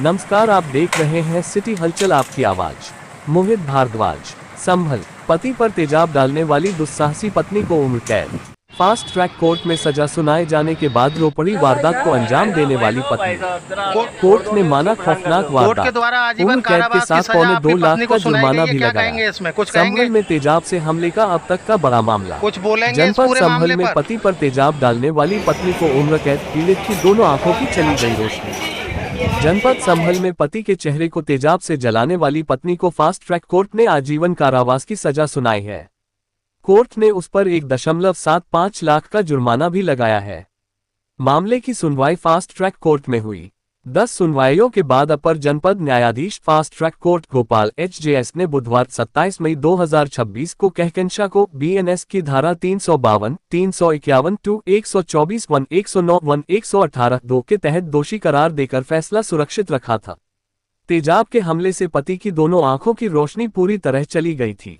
नमस्कार, आप देख रहे हैं सिटी हलचल, आपकी आवाज। मोहित भारद्वाज। संभल, पति पर तेजाब डालने वाली दुस्साहसी पत्नी को उम्र कैद। फास्ट ट्रैक कोर्ट में सजा सुनाए जाने के बाद रो पड़ी वारदात को अंजाम देने वाली पत्नी। कोर्ट ने माना खौफनाक वारदात, उम्र कैद के साथ 2.25 लाख का जुर्माना भी लगाया। संभल में तेजाब से हमले का अब तक का बड़ा मामला। जनपद संभल में पति पर तेजाब डालने वाली पत्नी को उम्र कैद, पीड़ित की दोनों आंखों की चली गई रोशनी। जनपद संभल में पति के चेहरे को तेजाब से जलाने वाली पत्नी को फास्ट ट्रैक कोर्ट ने आजीवन कारावास की सजा सुनाई है। कोर्ट ने उस पर 1.75 लाख का जुर्माना भी लगाया है। मामले की सुनवाई फास्ट ट्रैक कोर्ट में हुई। 10 सुनवाइयों के बाद अपर जनपद न्यायाधीश fast track court Bhopal HJS ने बुधवार 27 मई 2026 को कहकंशा को BNS की धारा 352, 351, 124, 109, 118 2 के तहत दोषी करार देकर फैसला सुरक्षित रखा था। तेजाब के हमले से पति की दोनों आंखों की रोशनी पूरी तरह चली गई थी।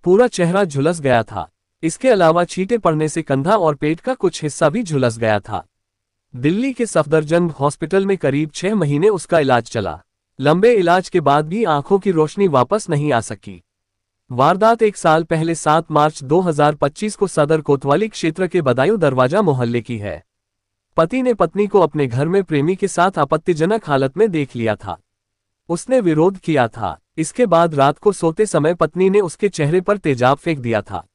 पूरा चेहरा झुलस गया था। इसके अलावा छींटे पड़ने से कंधा और पेट का कुछ हिस्सा भी झुलस गया था। दिल्ली के सफदरजंग हॉस्पिटल में करीब 6 महीने उसका इलाज चला। लंबे इलाज के बाद भी आंखों की रोशनी वापस नहीं आ सकी। वारदात 1 साल पहले 7 मार्च 2025 को सदर कोतवाली क्षेत्र के बदायूं दरवाजा मोहल्ले की है। पति ने पत्नी को अपने घर में प्रेमी के साथ आपत्तिजनक हालत में देख लिया था। उसने विरोध किया था। इसके बाद रात को सोते समय पत्नी ने उसके चेहरे पर तेजाब फेंक दिया था।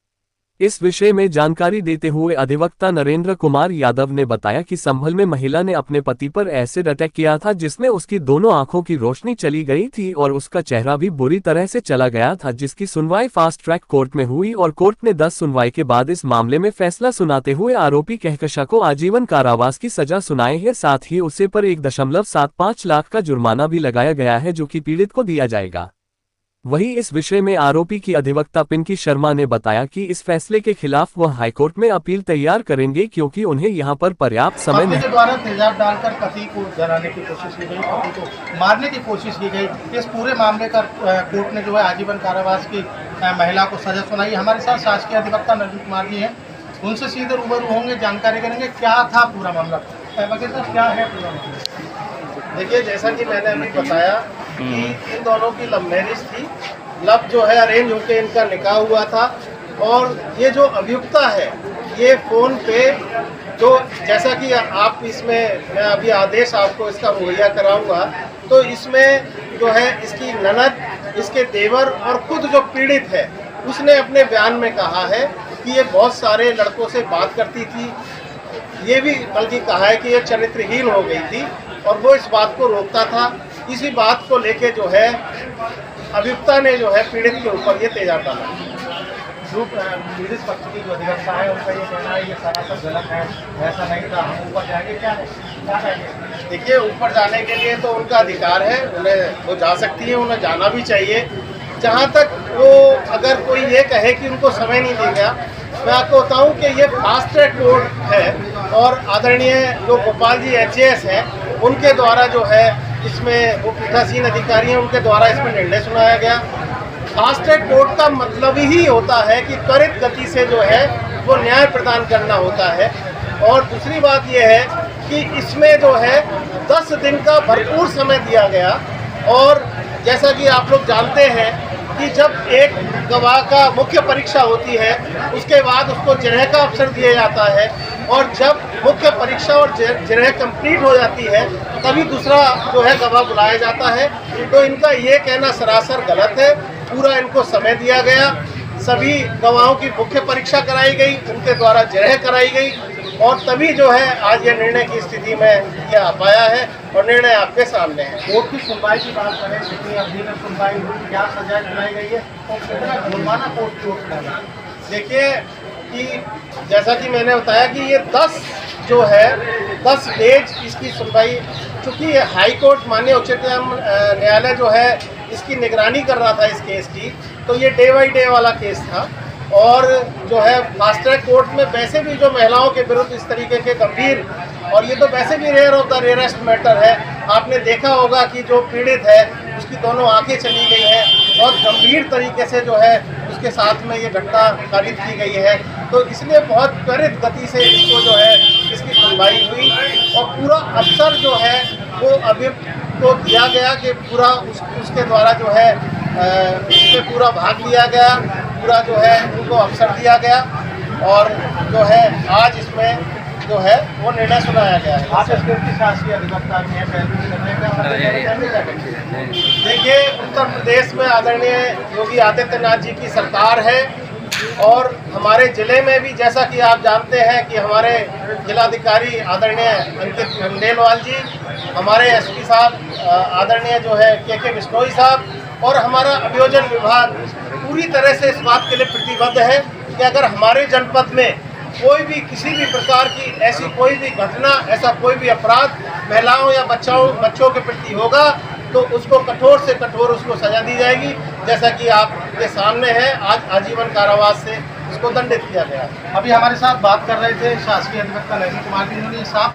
इस विषय में जानकारी देते हुए अधिवक्ता नरेंद्र कुमार यादव ने बताया कि संभल में महिला ने अपने पति पर एसिड अटैक किया था, जिसमें उसकी दोनों आंखों की रोशनी चली गई थी और उसका चेहरा भी बुरी तरह से चला गया था, जिसकी सुनवाई फास्ट ट्रैक कोर्ट में हुई और कोर्ट ने 10 सुनवाई के बाद इस मामले में फैसला सुनाते हुए आरोपी कहकशा को आजीवन कारावास की सजा सुनाई है। साथ ही उसे पर 1.75 लाख का जुर्माना भी लगाया गया है, जो कि पीड़ित को दिया जाएगा। वहीं इस विषय में आरोपी की अधिवक्ता पिंकी शर्मा ने बताया कि इस फैसले के खिलाफ वह हाईकोर्ट में अपील तैयार करेंगे, क्योंकि उन्हें यहां पर पर्याप्त समय नहीं। के द्वारा तेजाब डालकर पति को जलाने की कोशिश की गई, पति को मारने की कोशिश की गई। इस पूरे मामले का कोर्ट ने जो है आजीवन कारावास की महिला को सजा सुनाई। हमारे साथ शासकीय अधिवक्ता नरेंद्र कुमार जी हैं, उनसे सीधे रूबरू होंगे, जानकारी करेंगे क्या था पूरा मामला। वकील साहब, क्या है पूरा मामला? देखिए, जैसा कि मैंने अभी बताया कि इन दोनों की लव मैरिज थी। लव जो है अरेंज होकर इनका निकाह हुआ था। और ये जो अभियुक्ता है, ये फ़ोन पे जो, जैसा कि आप इसमें, मैं अभी आदेश आपको इसका मुहैया कराऊंगा, तो इसमें जो है इसकी ननद, इसके देवर और खुद जो पीड़ित है, उसने अपने बयान में कहा है कि ये बहुत सारे लड़कों से बात करती थी। ये भी बल्कि कहा है कि ये चरित्रहीन हो गई थी और वो इस बात को रोकता था। इसी बात को लेके जो है अभियुक्ता ने जो है पीड़ित के ऊपर ये तेजाब डाला। जो पीड़ित पक्ष की जो अधिवक्ता है, उनका ये कहना है ये सरासर गलत है, ऐसा नहीं था, हम ऊपर जाएंगे। क्या कहेंगे? देखिए, ऊपर जाने के लिए तो उनका अधिकार है, उन्हें वो जा सकती है, उन्हें जाना भी चाहिए। जहाँ तक वो अगर कोई ये कहे कि उनको समय नहीं दिया गया, मैं आपको बताऊं कि ये फास्ट ट्रैक कोर्ट है और आदरणीय जो भोपाल जी HJS हैं, उनके द्वारा जो है इसमें वो पीठासीन अधिकारी हैं, उनके द्वारा इसमें निर्णय सुनाया गया। फास्ट ट्रैक कोर्ट का मतलब ही होता है कि त्वरित गति से जो है वो न्याय प्रदान करना होता है। और दूसरी बात यह है कि इसमें जो है 10 दिन का भरपूर समय दिया गया। और जैसा कि आप लोग जानते हैं कि जब एक गवाह का मुख्य परीक्षा होती है, उसके बाद उसको जिरह का अवसर दिया जाता है, और जब मुख्य परीक्षा और जिरह कंप्लीट हो जाती है, तभी दूसरा जो है गवाह बुलाया जाता है। तो इनका ये कहना सरासर गलत है। पूरा इनको समय दिया गया, सभी गवाहों की मुख्य परीक्षा कराई गई, उनके द्वारा जिरह कराई गई, और तभी जो है आज ये निर्णय की स्थिति में यह आ पाया है और निर्णय आपके सामने है। कोर्ट की सुनवाई की बात करें, कितनी अवधि में सुनवाई हुई, क्या सजा सुनाई गई है और कितना जुर्माना कोर्ट की ओर से लगा? देखिए कि जैसा कि मैंने बताया कि ये 10 पेज इसकी सुनवाई, चूँकि ये हाई कोर्ट माननीय उच्चतम न्यायालय जो है इसकी निगरानी कर रहा था इस केस की, तो ये डे बाई डे वाला केस था। और जो है फास्ट ट्रैक कोर्ट में वैसे भी जो महिलाओं के विरुद्ध इस तरीके के गंभीर, और ये तो वैसे भी rare of the rarest matter है। आपने देखा होगा कि जो पीड़ित है उसकी दोनों आंखें चली गई हैं, बहुत गंभीर तरीके से जो है उसके साथ में ये घटना कारित की गई है। तो इसलिए बहुत त्वरित गति से इसको जो है इसकी सुनवाई हुई और पूरा अवसर जो है वो अभी उसको दिया गया कि पूरा उसके द्वारा जो है इसमें पूरा भाग लिया गया, पूरा जो है उनको अवसर दिया गया और जो है आज इसमें जो है वो निर्णय सुनाया गया है। आप इसके की शासकीय अधिवक्ता में पहलू करने का देखिए, उत्तर प्रदेश में आदरणीय योगी आदित्यनाथ जी की सरकार है और हमारे ज़िले में भी, जैसा कि आप जानते हैं कि हमारे जिलाधिकारी आदरणीय अंकित खंडेलवाल जी, हमारे एसपी साहब आदरणीय जो है के बिश्नोई साहब और हमारा अभियोजन विभाग पूरी तरह से इस बात के लिए प्रतिबद्ध है कि अगर हमारे जनपद में कोई भी किसी भी प्रकार की ऐसी कोई भी घटना, ऐसा कोई भी अपराध महिलाओं या बच्चों के प्रति होगा तो उसको कठोर से कठोर उसको सजा दी जाएगी, जैसा कि आपके सामने है। आज आजीवन कारावास से उसको दंडित किया गया। अभी हमारे साथ बात कर रहे थे शासकीय अधिवक्ता नवीन कुमार जी, उन्होंने साफ